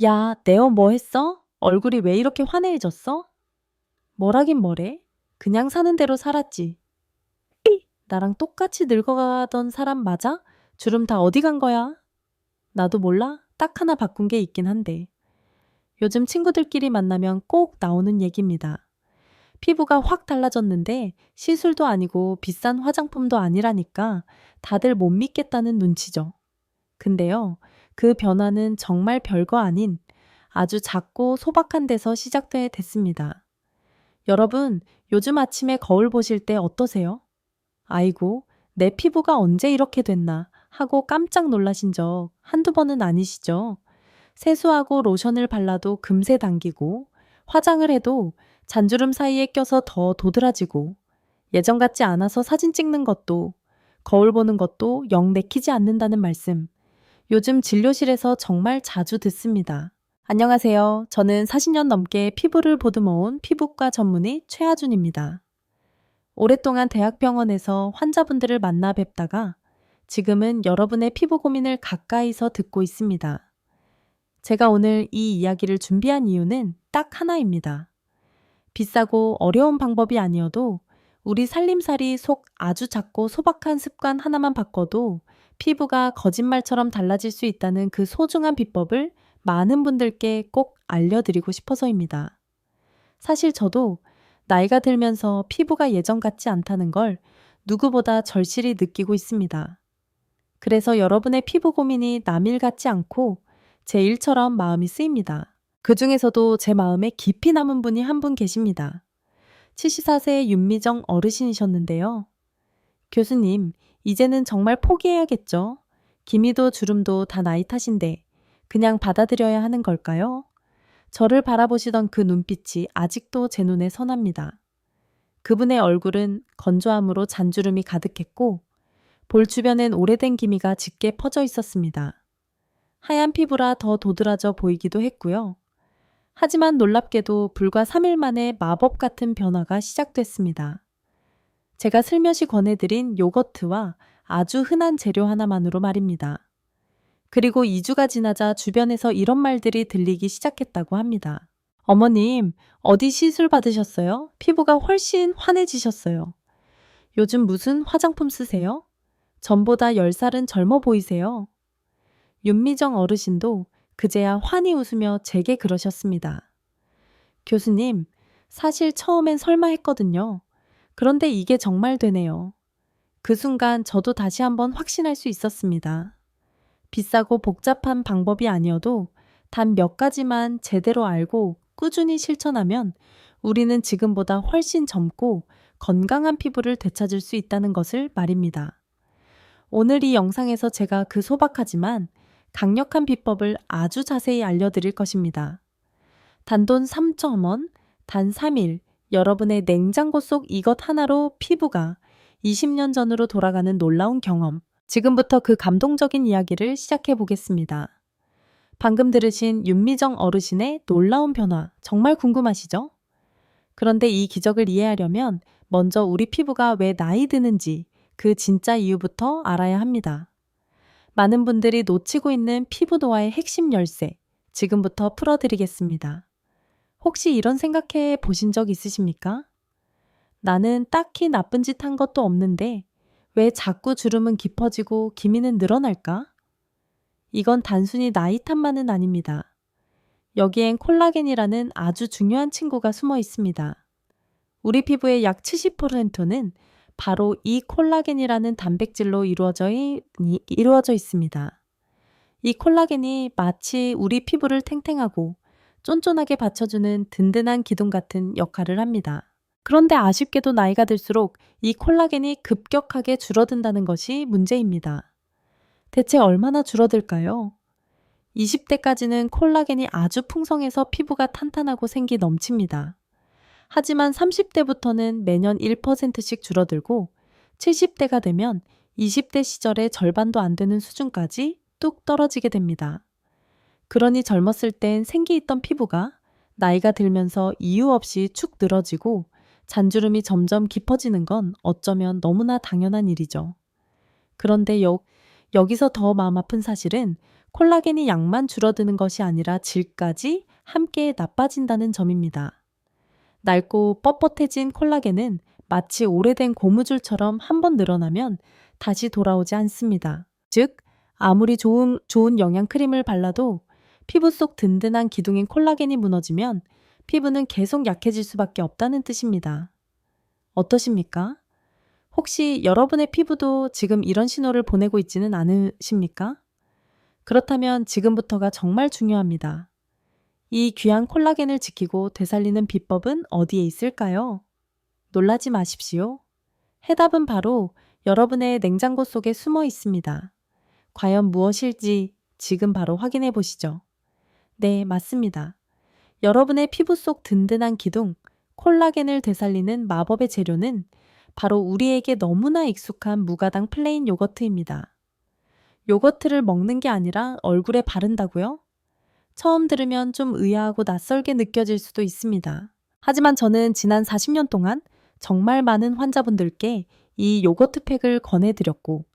야, 네오 뭐 했어? 얼굴이 왜 이렇게 화내해졌어? 뭐라긴 뭐래? 그냥 사는 대로 살았지. 나랑 똑같이 늙어가던 사람 맞아? 주름 다 어디 간 거야? 나도 몰라? 딱 하나 바꾼 게 있긴 한데. 요즘 친구들끼리 만나면 꼭 나오는 얘기입니다. 피부가 확 달라졌는데 시술도 아니고 비싼 화장품도 아니라니까 다들 못 믿겠다는 눈치죠. 근데요, 그 변화는 정말 별거 아닌 아주 작고 소박한 데서 시작돼 됐습니다. 여러분, 요즘 아침에 거울 보실 때 어떠세요? 아이고, 내 피부가 언제 이렇게 됐나 하고 깜짝 놀라신 적 한두 번은 아니시죠? 세수하고 로션을 발라도 금세 당기고, 화장을 해도 잔주름 사이에 껴서 더 도드라지고, 예전 같지 않아서 사진 찍는 것도, 거울 보는 것도 영 내키지 않는다는 말씀. 요즘 진료실에서 정말 자주 듣습니다. 안녕하세요. 저는 40년 넘게 피부를 보듬어온 피부과 전문의 최하준입니다. 오랫동안 대학병원에서 환자분들을 만나 뵙다가 지금은 여러분의 피부 고민을 가까이서 듣고 있습니다. 제가 오늘 이 이야기를 준비한 이유는 딱 하나입니다. 비싸고 어려운 방법이 아니어도 우리 살림살이 속 아주 작고 소박한 습관 하나만 바꿔도 피부가 거짓말처럼 달라질 수 있다는 그 소중한 비법을 많은 분들께 꼭 알려드리고 싶어서입니다. 사실 저도 나이가 들면서 피부가 예전 같지 않다는 걸 누구보다 절실히 느끼고 있습니다. 그래서 여러분의 피부 고민이 남일 같지 않고 제 일처럼 마음이 쓰입니다. 그 중에서도 제 마음에 깊이 남은 분이 한 분 계십니다. 74세 윤미정 어르신이셨는데요. 교수님, 이제는 정말 포기해야겠죠? 기미도 주름도 다 나이 탓인데 그냥 받아들여야 하는 걸까요? 저를 바라보시던 그 눈빛이 아직도 제 눈에 선합니다. 그분의 얼굴은 건조함으로 잔주름이 가득했고 볼 주변엔 오래된 기미가 짙게 퍼져 있었습니다. 하얀 피부라 더 도드라져 보이기도 했고요. 하지만 놀랍게도 불과 3일 만에 마법 같은 변화가 시작됐습니다. 제가 슬며시 권해드린 요거트와 아주 흔한 재료 하나만으로 말입니다. 그리고 2주가 지나자 주변에서 이런 말들이 들리기 시작했다고 합니다. 어머님, 어디 시술 받으셨어요? 피부가 훨씬 환해지셨어요. 요즘 무슨 화장품 쓰세요? 전보다 10살은 젊어 보이세요. 윤미정 어르신도 그제야 환히 웃으며 제게 그러셨습니다. 교수님, 사실 처음엔 설마 했거든요. 그런데 이게 정말 되네요. 그 순간 저도 다시 한번 확신할 수 있었습니다. 비싸고 복잡한 방법이 아니어도 단 몇 가지만 제대로 알고 꾸준히 실천하면 우리는 지금보다 훨씬 젊고 건강한 피부를 되찾을 수 있다는 것을 말입니다. 오늘 이 영상에서 제가 그 소박하지만 강력한 비법을 아주 자세히 알려드릴 것입니다. 단돈 3,000원, 단 3일, 여러분의 냉장고 속 이것 하나로 피부가 20년 전으로 돌아가는 놀라운 경험. 지금부터 그 감동적인 이야기를 시작해 보겠습니다. 방금 들으신 윤미정 어르신의 놀라운 변화, 정말 궁금하시죠? 그런데 이 기적을 이해하려면 먼저 우리 피부가 왜 나이 드는지 그 진짜 이유부터 알아야 합니다. 많은 분들이 놓치고 있는 피부 노화의 핵심 열쇠, 지금부터 풀어드리겠습니다. 혹시 이런 생각해 보신 적 있으십니까? 나는 딱히 나쁜 짓 한 것도 없는데 왜 자꾸 주름은 깊어지고 기미는 늘어날까? 이건 단순히 나이 탓만은 아닙니다. 여기엔 콜라겐이라는 아주 중요한 친구가 숨어 있습니다. 우리 피부의 약 70%는 바로 이 콜라겐이라는 단백질로 이루어져 있습니다. 이 콜라겐이 마치 우리 피부를 탱탱하고 쫀쫀하게 받쳐주는 든든한 기둥 같은 역할을 합니다. 그런데 아쉽게도 나이가 들수록 이 콜라겐이 급격하게 줄어든다는 것이 문제입니다. 대체 얼마나 줄어들까요? 20대까지는 콜라겐이 아주 풍성해서 피부가 탄탄하고 생기 넘칩니다. 하지만 30대부터는 매년 1%씩 줄어들고 70대가 되면 20대 시절의 절반도 안 되는 수준까지 뚝 떨어지게 됩니다. 그러니 젊었을 땐 생기 있던 피부가 나이가 들면서 이유 없이 축 늘어지고 잔주름이 점점 깊어지는 건 어쩌면 너무나 당연한 일이죠. 그런데 여기서 더 마음 아픈 사실은 콜라겐이 양만 줄어드는 것이 아니라 질까지 함께 나빠진다는 점입니다. 낡고 뻣뻣해진 콜라겐은 마치 오래된 고무줄처럼 한번 늘어나면 다시 돌아오지 않습니다. 즉, 아무리 좋은 영양 크림을 발라도 피부 속 든든한 기둥인 콜라겐이 무너지면 피부는 계속 약해질 수밖에 없다는 뜻입니다. 어떠십니까? 혹시 여러분의 피부도 지금 이런 신호를 보내고 있지는 않으십니까? 그렇다면 지금부터가 정말 중요합니다. 이 귀한 콜라겐을 지키고 되살리는 비법은 어디에 있을까요? 놀라지 마십시오. 해답은 바로 여러분의 냉장고 속에 숨어 있습니다. 과연 무엇일지 지금 바로 확인해 보시죠. 네, 맞습니다. 여러분의 피부 속 든든한 기둥, 콜라겐을 되살리는 마법의 재료는 바로 우리에게 너무나 익숙한 무가당 플레인 요거트입니다. 요거트를 먹는 게 아니라 얼굴에 바른다고요? 처음 들으면 좀 의아하고 낯설게 느껴질 수도 있습니다. 하지만 저는 지난 40년 동안 정말 많은 환자분들께 이 요거트 팩을 권해드렸고,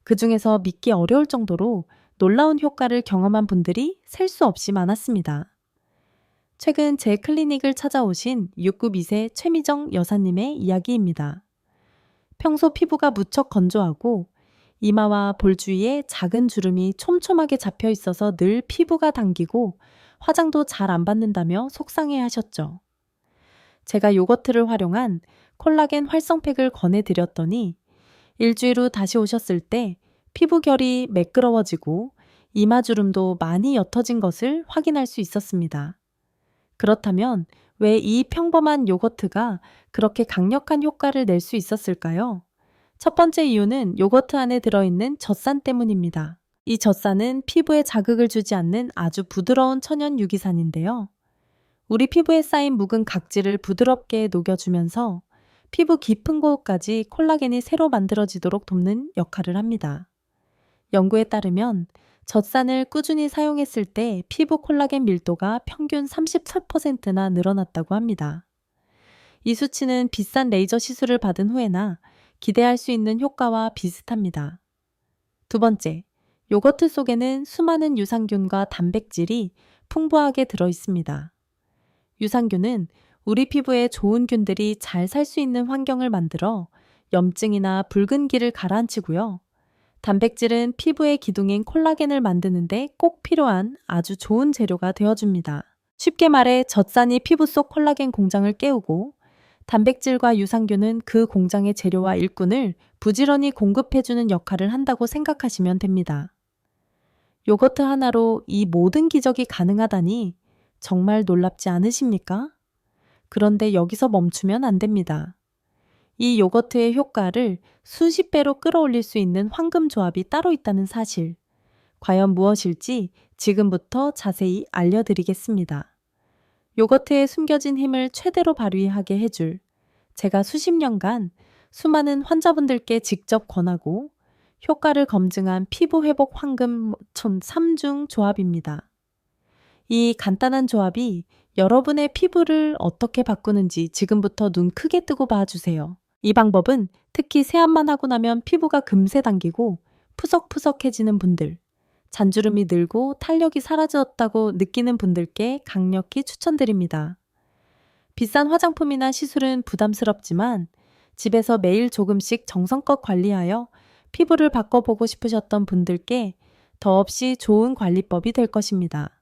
그 중에서 믿기 어려울 정도로 놀라운 효과를 경험한 분들이 셀 수 없이 많았습니다. 최근 제 클리닉을 찾아오신 69 2세 최미정 여사님의 이야기입니다. 평소 피부가 무척 건조하고 이마와 볼 주위에 작은 주름이 촘촘하게 잡혀 있어서 늘 피부가 당기고 화장도 잘 안 받는다며 속상해 하셨죠. 제가 요거트를 활용한 콜라겐 활성팩을 권해드렸더니 일주일 후 다시 오셨을 때 피부 결이 매끄러워지고 이마주름도 많이 옅어진 것을 확인할 수 있었습니다. 그렇다면 왜 이 평범한 요거트가 그렇게 강력한 효과를 낼 수 있었을까요? 첫 번째 이유는 요거트 안에 들어있는 젖산 때문입니다. 이 젖산은 피부에 자극을 주지 않는 아주 부드러운 천연 유기산인데요. 우리 피부에 쌓인 묵은 각질을 부드럽게 녹여주면서 피부 깊은 곳까지 콜라겐이 새로 만들어지도록 돕는 역할을 합니다. 연구에 따르면 젖산을 꾸준히 사용했을 때 피부 콜라겐 밀도가 평균 34%나 늘어났다고 합니다. 이 수치는 비싼 레이저 시술을 받은 후에나 기대할 수 있는 효과와 비슷합니다. 두 번째, 요거트 속에는 수많은 유산균과 단백질이 풍부하게 들어 있습니다. 유산균은 우리 피부에 좋은 균들이 잘 살 수 있는 환경을 만들어 염증이나 붉은 기를 가라앉히고요. 단백질은 피부의 기둥인 콜라겐을 만드는데 꼭 필요한 아주 좋은 재료가 되어줍니다. 쉽게 말해 젖산이 피부 속 콜라겐 공장을 깨우고 단백질과 유산균은 그 공장의 재료와 일꾼을 부지런히 공급해주는 역할을 한다고 생각하시면 됩니다. 요거트 하나로 이 모든 기적이 가능하다니 정말 놀랍지 않으십니까? 그런데 여기서 멈추면 안 됩니다. 이 요거트의 효과를 수십 배로 끌어올릴 수 있는 황금 조합이 따로 있다는 사실. 과연 무엇일지 지금부터 자세히 알려드리겠습니다. 요거트에 숨겨진 힘을 최대로 발휘하게 해줄 제가 수십 년간 수많은 환자분들께 직접 권하고 효과를 검증한 피부 회복 황금 3중 조합입니다. 이 간단한 조합이 여러분의 피부를 어떻게 바꾸는지 지금부터 눈 크게 뜨고 봐주세요. 이 방법은 특히 세안만 하고 나면 피부가 금세 당기고 푸석푸석해지는 분들, 잔주름이 늘고 탄력이 사라졌다고 느끼는 분들께 강력히 추천드립니다. 비싼 화장품이나 시술은 부담스럽지만 집에서 매일 조금씩 정성껏 관리하여 피부를 바꿔보고 싶으셨던 분들께 더없이 좋은 관리법이 될 것입니다.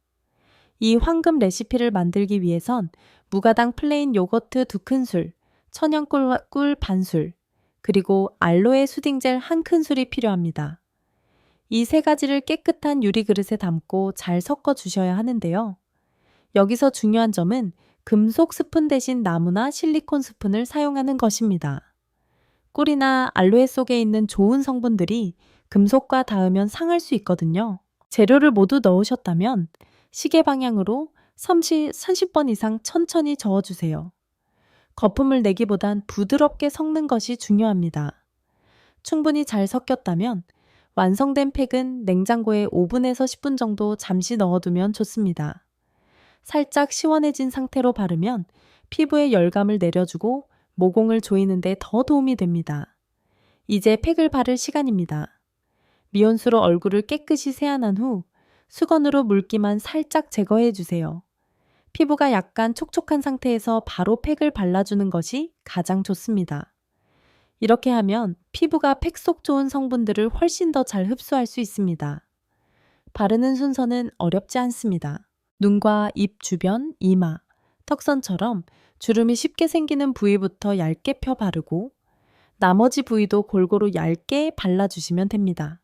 이 황금 레시피를 만들기 위해선 무가당 플레인 요거트 2큰술, 천연꿀 반술, 그리고 알로에 수딩젤 1큰술이 필요합니다. 이 세 가지를 깨끗한 유리그릇에 담고 잘 섞어 주셔야 하는데요. 여기서 중요한 점은 금속 스푼 대신 나무나 실리콘 스푼을 사용하는 것입니다. 꿀이나 알로에 속에 있는 좋은 성분들이 금속과 닿으면 상할 수 있거든요. 재료를 모두 넣으셨다면 시계 방향으로 30번 이상 천천히 저어주세요. 거품을 내기보단 부드럽게 섞는 것이 중요합니다. 충분히 잘 섞였다면 완성된 팩은 냉장고에 5분에서 10분 정도 잠시 넣어두면 좋습니다. 살짝 시원해진 상태로 바르면 피부에 열감을 내려주고 모공을 조이는 데 더 도움이 됩니다. 이제 팩을 바를 시간입니다. 미온수로 얼굴을 깨끗이 세안한 후 수건으로 물기만 살짝 제거해 주세요. 피부가 약간 촉촉한 상태에서 바로 팩을 발라주는 것이 가장 좋습니다. 이렇게 하면 피부가 팩 속 좋은 성분들을 훨씬 더 잘 흡수할 수 있습니다. 바르는 순서는 어렵지 않습니다. 눈과 입 주변, 이마, 턱선처럼 주름이 쉽게 생기는 부위부터 얇게 펴 바르고 나머지 부위도 골고루 얇게 발라주시면 됩니다.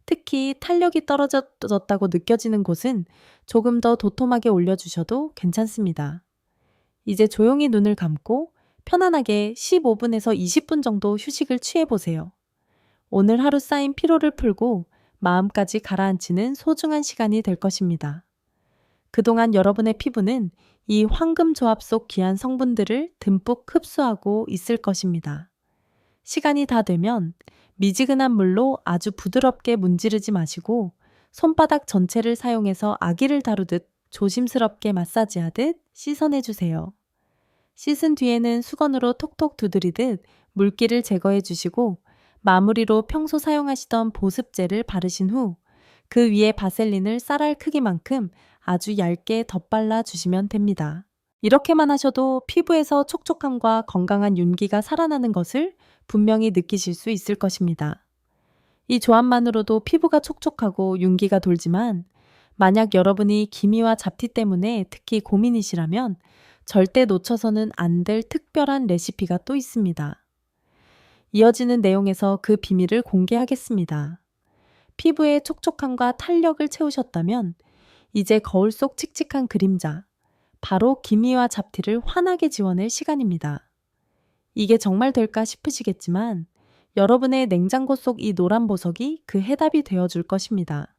특히 탄력이 떨어졌다고 느껴지는 곳은 조금 더 도톰하게 올려주셔도 괜찮습니다. 이제 조용히 눈을 감고 편안하게 15분에서 20분 정도 휴식을 취해보세요. 오늘 하루 쌓인 피로를 풀고 마음까지 가라앉히는 소중한 시간이 될 것입니다. 그동안 여러분의 피부는 이 황금 조합 속 귀한 성분들을 듬뿍 흡수하고 있을 것입니다. 시간이 다 되면 미지근한 물로 아주 부드럽게 문지르지 마시고 손바닥 전체를 사용해서 아기를 다루듯 조심스럽게 마사지하듯 씻어내주세요. 씻은 뒤에는 수건으로 톡톡 두드리듯 물기를 제거해 주시고 마무리로 평소 사용하시던 보습제를 바르신 후 그 위에 바셀린을 쌀알 크기만큼 아주 얇게 덧발라 주시면 됩니다. 이렇게만 하셔도 피부에서 촉촉함과 건강한 윤기가 살아나는 것을 분명히 느끼실 수 있을 것입니다. 이 조합만으로도 피부가 촉촉하고 윤기가 돌지만 만약 여러분이 기미와 잡티 때문에 특히 고민이시라면 절대 놓쳐서는 안 될 특별한 레시피가 또 있습니다. 이어지는 내용에서 그 비밀을 공개하겠습니다. 피부의 촉촉함과 탄력을 채우셨다면 이제 거울 속 칙칙한 그림자, 바로 기미와 잡티를 환하게 지워낼 시간입니다. 이게 정말 될까 싶으시겠지만 여러분의 냉장고 속 이 노란 보석이 그 해답이 되어줄 것입니다.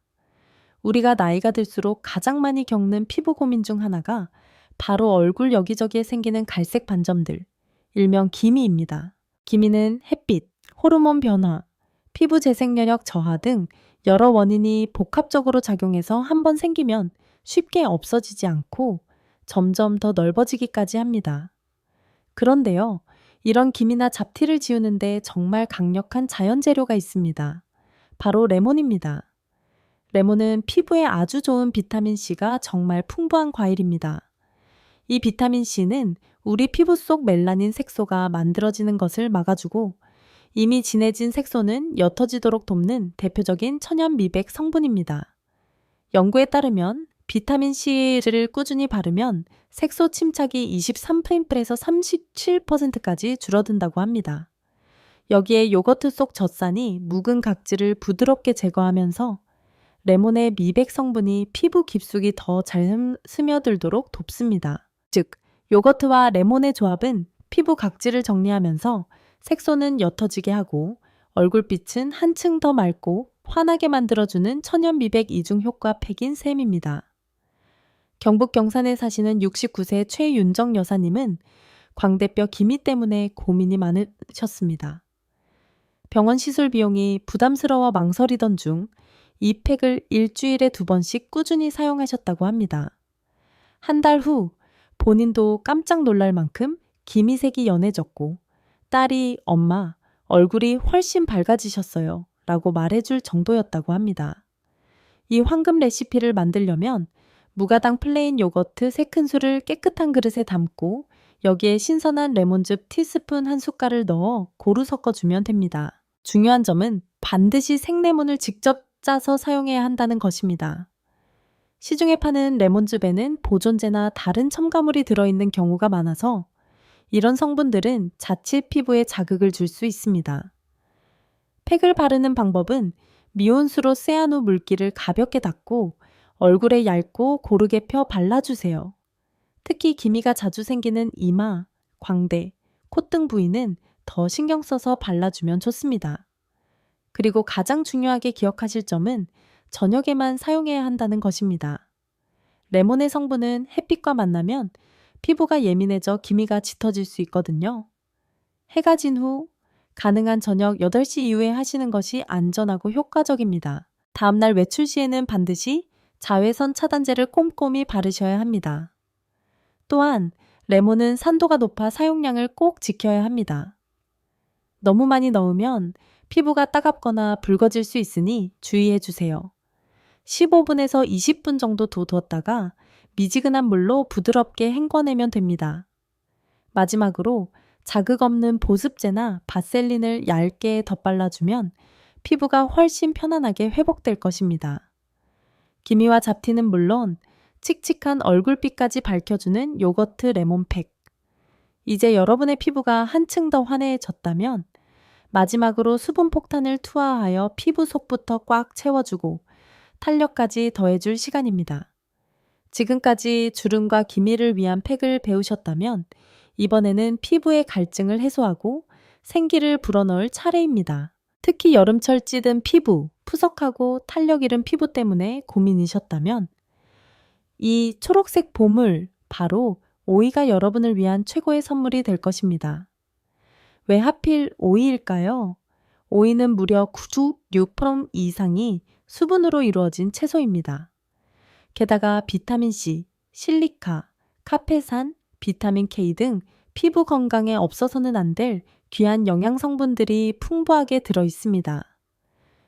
우리가 나이가 들수록 가장 많이 겪는 피부 고민 중 하나가 바로 얼굴 여기저기에 생기는 갈색 반점들, 일명 기미입니다. 기미는 햇빛, 호르몬 변화, 피부 재생력력 저하 등 여러 원인이 복합적으로 작용해서 한번 생기면 쉽게 없어지지 않고 점점 더 넓어지기까지 합니다. 그런데요, 이런 기미나 잡티를 지우는데 정말 강력한 자연 재료가 있습니다. 바로 레몬입니다. 레몬은 피부에 아주 좋은 비타민C가 정말 풍부한 과일입니다. 이 비타민C는 우리 피부 속 멜라닌 색소가 만들어지는 것을 막아주고 이미 진해진 색소는 옅어지도록 돕는 대표적인 천연 미백 성분입니다. 연구에 따르면 비타민C를 꾸준히 바르면 색소 침착이 23%에서 37%까지 줄어든다고 합니다. 여기에 요거트 속 젖산이 묵은 각질을 부드럽게 제거하면서 레몬의 미백 성분이 피부 깊숙이 더 잘 스며들도록 돕습니다. 즉, 요거트와 레몬의 조합은 피부 각질을 정리하면서 색소는 옅어지게 하고 얼굴빛은 한층 더 맑고 환하게 만들어주는 천연 미백 이중 효과 팩인 셈입니다. 경북 경산에 사시는 69세 최윤정 여사님은 광대뼈 기미 때문에 고민이 많으셨습니다. 병원 시술 비용이 부담스러워 망설이던 중 이 팩을 일주일에 2번씩 꾸준히 사용하셨다고 합니다. 한 달 후 본인도 깜짝 놀랄 만큼 기미색이 연해졌고 딸이 "엄마, 얼굴이 훨씬 밝아지셨어요" 라고 말해줄 정도였다고 합니다. 이 황금 레시피를 만들려면 무가당 플레인 요거트 3큰술을 깨끗한 그릇에 담고 여기에 신선한 레몬즙 티스푼 1숟갈을 넣어 고루 섞어주면 됩니다. 중요한 점은 반드시 생레몬을 직접 짜서 사용해야 한다는 것입니다. 시중에 파는 레몬즙에는 보존제나 다른 첨가물이 들어있는 경우가 많아서 이런 성분들은 자칫 피부에 자극을 줄 수 있습니다. 팩을 바르는 방법은 미온수로 쎄한 후 물기를 가볍게 닦고 얼굴에 얇고 고르게 펴 발라주세요. 특히 기미가 자주 생기는 이마, 광대, 콧등 부위는 더 신경 써서 발라주면 좋습니다. 그리고 가장 중요하게 기억하실 점은 저녁에만 사용해야 한다는 것입니다. 레몬의 성분은 햇빛과 만나면 피부가 예민해져 기미가 짙어질 수 있거든요. 해가 진 후 가능한 저녁 8시 이후에 하시는 것이 안전하고 효과적입니다. 다음날 외출 시에는 반드시 자외선 차단제를 꼼꼼히 바르셔야 합니다. 또한 레몬은 산도가 높아 사용량을 꼭 지켜야 합니다. 너무 많이 넣으면 피부가 따갑거나 붉어질 수 있으니 주의해 주세요. 15분에서 20분 정도 두었다가 미지근한 물로 부드럽게 헹궈내면 됩니다. 마지막으로 자극 없는 보습제나 바셀린을 얇게 덧발라주면 피부가 훨씬 편안하게 회복될 것입니다. 기미와 잡티는 물론 칙칙한 얼굴빛까지 밝혀주는 요거트 레몬팩. 이제 여러분의 피부가 한층 더 환해졌다면 마지막으로 수분 폭탄을 투하하여 피부 속부터 꽉 채워주고 탄력까지 더해줄 시간입니다. 지금까지 주름과 기미를 위한 팩을 배우셨다면 이번에는 피부의 갈증을 해소하고 생기를 불어넣을 차례입니다. 특히 여름철 찌든 피부, 푸석하고 탄력 잃은 피부 때문에 고민이셨다면 이 초록색 보물, 바로 오이가 여러분을 위한 최고의 선물이 될 것입니다. 왜 하필 오이일까요? 오이는 무려 96% 이상이 수분으로 이루어진 채소입니다. 게다가 비타민C, 실리카, 카페산, 비타민 K 등 피부 건강에 없어서는 안 될 귀한 영양 성분들이 풍부하게 들어 있습니다.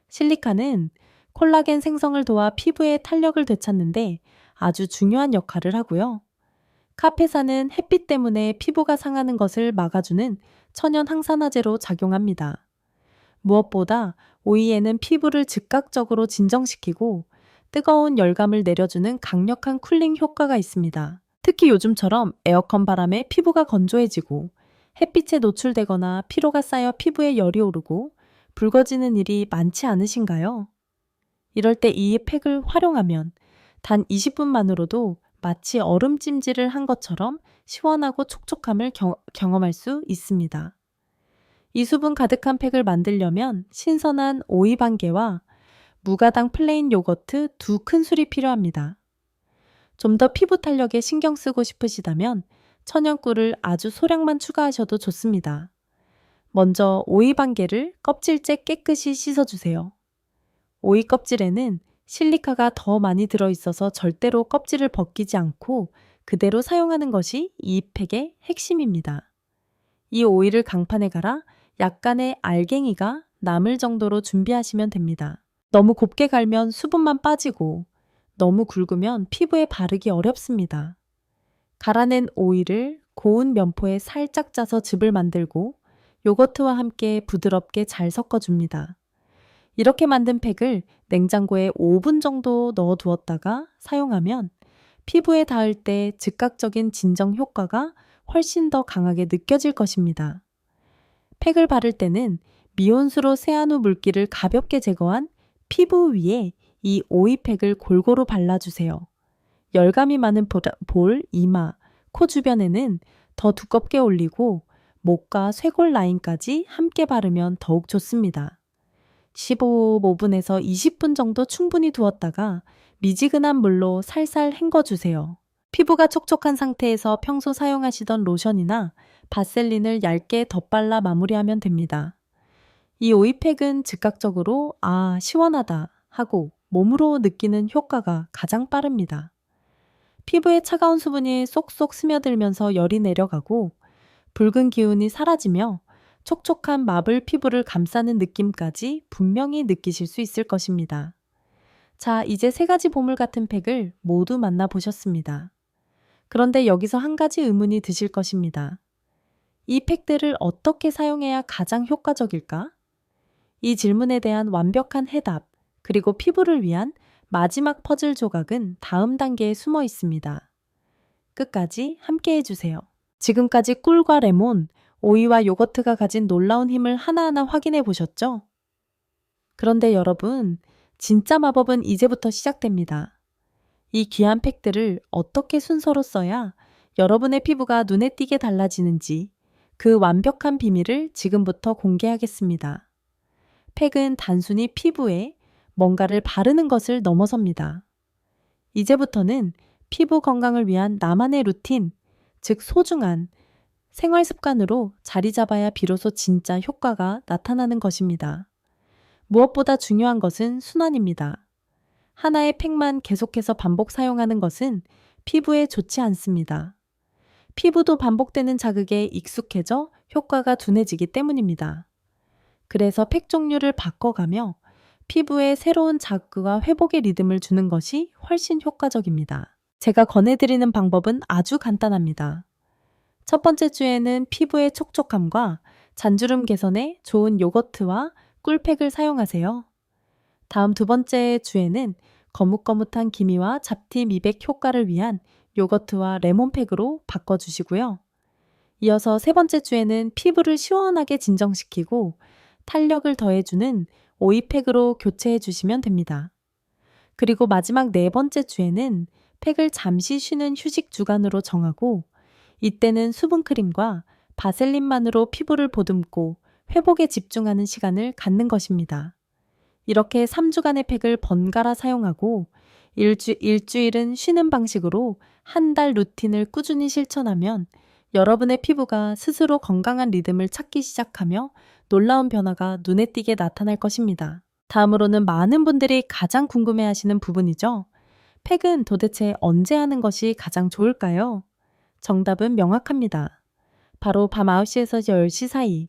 실리카는 콜라겐 생성을 도와 피부의 탄력을 되찾는데 아주 중요한 역할을 하고요. 카페산은 햇빛 때문에 피부가 상하는 것을 막아주는 천연 항산화제로 작용합니다. 무엇보다 오이에는 피부를 즉각적으로 진정시키고 뜨거운 열감을 내려주는 강력한 쿨링 효과가 있습니다. 특히 요즘처럼 에어컨 바람에 피부가 건조해지고 햇빛에 노출되거나 피로가 쌓여 피부에 열이 오르고 붉어지는 일이 많지 않으신가요? 이럴 때 이 팩을 활용하면 단 20분만으로도 마치 얼음찜질을 한 것처럼 시원하고 촉촉함을 경험할 수 있습니다. 이 수분 가득한 팩을 만들려면 신선한 오이 반 개와 무가당 플레인 요거트 2큰술이 필요합니다. 좀 더 피부 탄력에 신경 쓰고 싶으시다면 천연꿀을 아주 소량만 추가하셔도 좋습니다. 먼저 오이 반 개를 껍질째 깨끗이 씻어주세요. 오이 껍질에는 실리카가 더 많이 들어있어서 절대로 껍질을 벗기지 않고 그대로 사용하는 것이 이 팩의 핵심입니다. 이 오이를 강판에 갈아 약간의 알갱이가 남을 정도로 준비하시면 됩니다. 너무 곱게 갈면 수분만 빠지고 너무 굵으면 피부에 바르기 어렵습니다. 갈아낸 오이를 고운 면포에 살짝 짜서 즙을 만들고 요거트와 함께 부드럽게 잘 섞어줍니다. 이렇게 만든 팩을 냉장고에 5분 정도 넣어두었다가 사용하면 피부에 닿을 때 즉각적인 진정 효과가 훨씬 더 강하게 느껴질 것입니다. 팩을 바를 때는 미온수로 세안 후 물기를 가볍게 제거한 피부 위에 이 오이팩을 골고루 발라주세요. 열감이 많은 볼, 이마, 코 주변에는 더 두껍게 올리고 목과 쇄골 라인까지 함께 바르면 더욱 좋습니다. 15분에서 20분 정도 충분히 두었다가 미지근한 물로 살살 헹궈주세요. 피부가 촉촉한 상태에서 평소 사용하시던 로션이나 바셀린을 얇게 덧발라 마무리하면 됩니다. 이 오이팩은 즉각적으로 시원하다 하고 몸으로 느끼는 효과가 가장 빠릅니다. 피부에 차가운 수분이 쏙쏙 스며들면서 열이 내려가고 붉은 기운이 사라지며 촉촉한 마블 피부를 감싸는 느낌까지 분명히 느끼실 수 있을 것입니다. 자, 이제 3가지 보물 같은 팩을 모두 만나보셨습니다. 그런데 여기서 한 가지 의문이 드실 것입니다. 이 팩들을 어떻게 사용해야 가장 효과적일까? 이 질문에 대한 완벽한 해답, 그리고 피부를 위한 마지막 퍼즐 조각은 다음 단계에 숨어 있습니다. 끝까지 함께 해주세요. 지금까지 꿀과 레몬, 오이와 요거트가 가진 놀라운 힘을 하나하나 확인해 보셨죠? 그런데 여러분, 진짜 마법은 이제부터 시작됩니다. 이 귀한 팩들을 어떻게 순서로 써야 여러분의 피부가 눈에 띄게 달라지는지 그 완벽한 비밀을 지금부터 공개하겠습니다. 팩은 단순히 피부에 뭔가를 바르는 것을 넘어섭니다. 이제부터는 피부 건강을 위한 나만의 루틴, 즉 소중한 생활 습관으로 자리 잡아야 비로소 진짜 효과가 나타나는 것입니다. 무엇보다 중요한 것은 순환입니다. 하나의 팩만 계속해서 반복 사용하는 것은 피부에 좋지 않습니다. 피부도 반복되는 자극에 익숙해져 효과가 둔해지기 때문입니다. 그래서 팩 종류를 바꿔가며 피부에 새로운 자극과 회복의 리듬을 주는 것이 훨씬 효과적입니다. 제가 권해드리는 방법은 아주 간단합니다. 첫 번째 주에는 피부의 촉촉함과 잔주름 개선에 좋은 요거트와 꿀팩을 사용하세요. 다음 두 번째 주에는 거뭇거뭇한 기미와 잡티 미백 효과를 위한 요거트와 레몬팩으로 바꿔주시고요. 이어서 세 번째 주에는 피부를 시원하게 진정시키고 탄력을 더해주는 오이팩으로 교체해 주시면 됩니다. 그리고 마지막 네 번째 주에는 팩을 잠시 쉬는 휴식 주간으로 정하고 이때는 수분크림과 바셀린만으로 피부를 보듬고 회복에 집중하는 시간을 갖는 것입니다. 이렇게 3주간의 팩을 번갈아 사용하고 일주일은 쉬는 방식으로 한 달 루틴을 꾸준히 실천하면 여러분의 피부가 스스로 건강한 리듬을 찾기 시작하며 놀라운 변화가 눈에 띄게 나타날 것입니다. 다음으로는 많은 분들이 가장 궁금해하시는 부분이죠. 팩은 도대체 언제 하는 것이 가장 좋을까요? 정답은 명확합니다. 바로 밤 9시에서 10시 사이.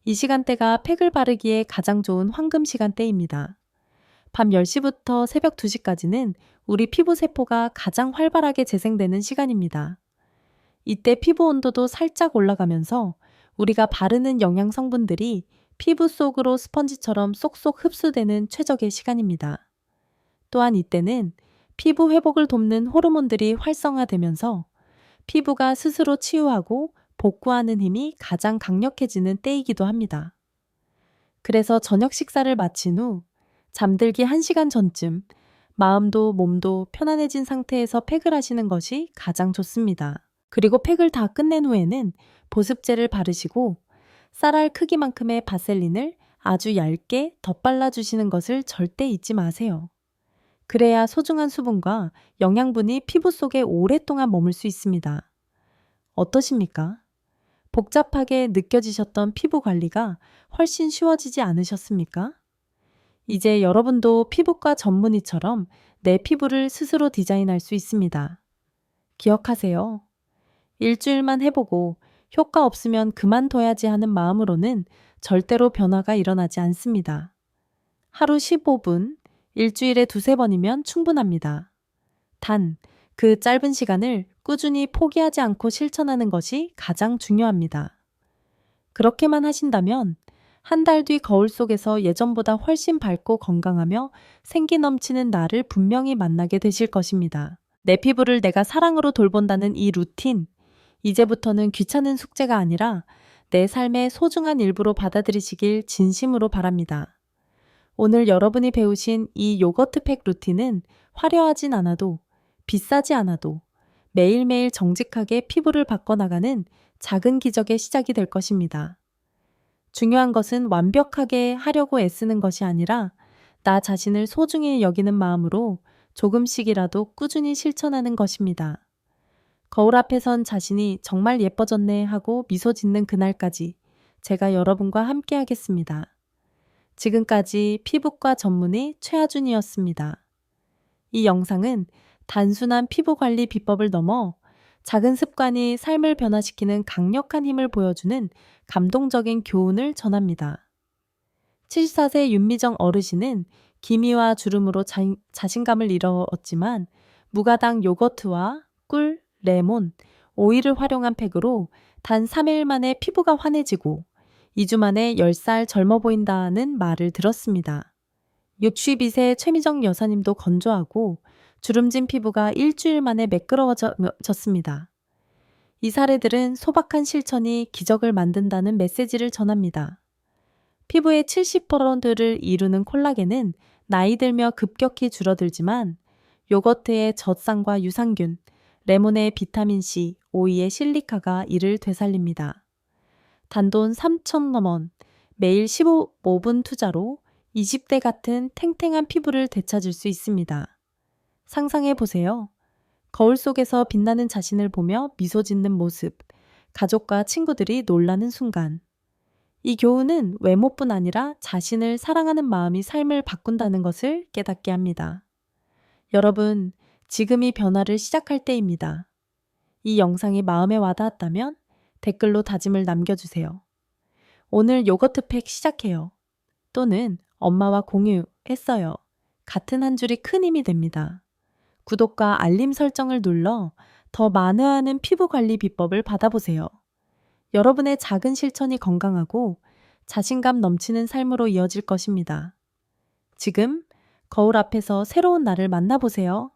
이 시간대가 팩을 바르기에 가장 좋은 황금 시간대입니다. 밤 10시부터 새벽 2시까지는 우리 피부 세포가 가장 활발하게 재생되는 시간입니다. 이때 피부 온도도 살짝 올라가면서 우리가 바르는 영양 성분들이 피부 속으로 스펀지처럼 쏙쏙 흡수되는 최적의 시간입니다. 또한 이때는 피부 회복을 돕는 호르몬들이 활성화되면서 피부가 스스로 치유하고 복구하는 힘이 가장 강력해지는 때이기도 합니다. 그래서 저녁 식사를 마친 후 잠들기 1시간 전쯤 마음도 몸도 편안해진 상태에서 팩을 하시는 것이 가장 좋습니다. 그리고 팩을 다 끝낸 후에는 보습제를 바르시고 쌀알 크기만큼의 바셀린을 아주 얇게 덧발라주시는 것을 절대 잊지 마세요. 그래야 소중한 수분과 영양분이 피부 속에 오랫동안 머물 수 있습니다. 어떠십니까? 복잡하게 느껴지셨던 피부 관리가 훨씬 쉬워지지 않으셨습니까? 이제 여러분도 피부과 전문의처럼 내 피부를 스스로 디자인할 수 있습니다. 기억하세요. 일주일만 해보고 효과 없으면 그만둬야지 하는 마음으로는 절대로 변화가 일어나지 않습니다. 하루 15분, 일주일에 2~3번이면 충분합니다. 단, 그 짧은 시간을 꾸준히 포기하지 않고 실천하는 것이 가장 중요합니다. 그렇게만 하신다면 한 달 뒤 거울 속에서 예전보다 훨씬 밝고 건강하며 생기 넘치는 나를 분명히 만나게 되실 것입니다. 내 피부를 내가 사랑으로 돌본다는 이 루틴, 이제부터는 귀찮은 숙제가 아니라 내 삶의 소중한 일부로 받아들이시길 진심으로 바랍니다. 오늘 여러분이 배우신 이 요거트 팩 루틴은 화려하진 않아도 비싸지 않아도 매일매일 정직하게 피부를 바꿔나가는 작은 기적의 시작이 될 것입니다. 중요한 것은 완벽하게 하려고 애쓰는 것이 아니라 나 자신을 소중히 여기는 마음으로 조금씩이라도 꾸준히 실천하는 것입니다. 거울 앞에 선 자신이 정말 예뻐졌네 하고 미소 짓는 그날까지 제가 여러분과 함께 하겠습니다. 지금까지 피부과 전문의 최하준이었습니다. 이 영상은 단순한 피부 관리 비법을 넘어 작은 습관이 삶을 변화시키는 강력한 힘을 보여주는 감동적인 교훈을 전합니다. 74세 윤미정 어르신은 기미와 주름으로 자신감을 잃었지만 무가당 요거트와 꿀, 레몬, 오이를 활용한 팩으로 단 3일 만에 피부가 환해지고 2주 만에 10살 젊어 보인다는 말을 들었습니다. 62세 최미정 여사님도 건조하고 주름진 피부가 일주일 만에 매끄러워졌습니다. 이 사례들은 소박한 실천이 기적을 만든다는 메시지를 전합니다. 피부의 70%를 이루는 콜라겐은 나이 들며 급격히 줄어들지만 요거트의 젖산과 유산균, 레몬의 비타민C, 오이의 실리카가 이를 되살립니다. 단돈 3,000원, 매일 15분 투자로 20대 같은 탱탱한 피부를 되찾을 수 있습니다. 상상해 보세요. 거울 속에서 빛나는 자신을 보며 미소 짓는 모습, 가족과 친구들이 놀라는 순간. 이 교훈은 외모뿐 아니라 자신을 사랑하는 마음이 삶을 바꾼다는 것을 깨닫게 합니다. 여러분, 지금이 변화를 시작할 때입니다. 이 영상이 마음에 와닿았다면 댓글로 다짐을 남겨주세요. 오늘 요거트 팩 시작해요. 또는 엄마와 공유했어요. 같은 한 줄이 큰 힘이 됩니다. 구독과 알림 설정을 눌러 더 많은 피부 관리 비법을 받아보세요. 여러분의 작은 실천이 건강하고 자신감 넘치는 삶으로 이어질 것입니다. 지금 거울 앞에서 새로운 나를 만나보세요.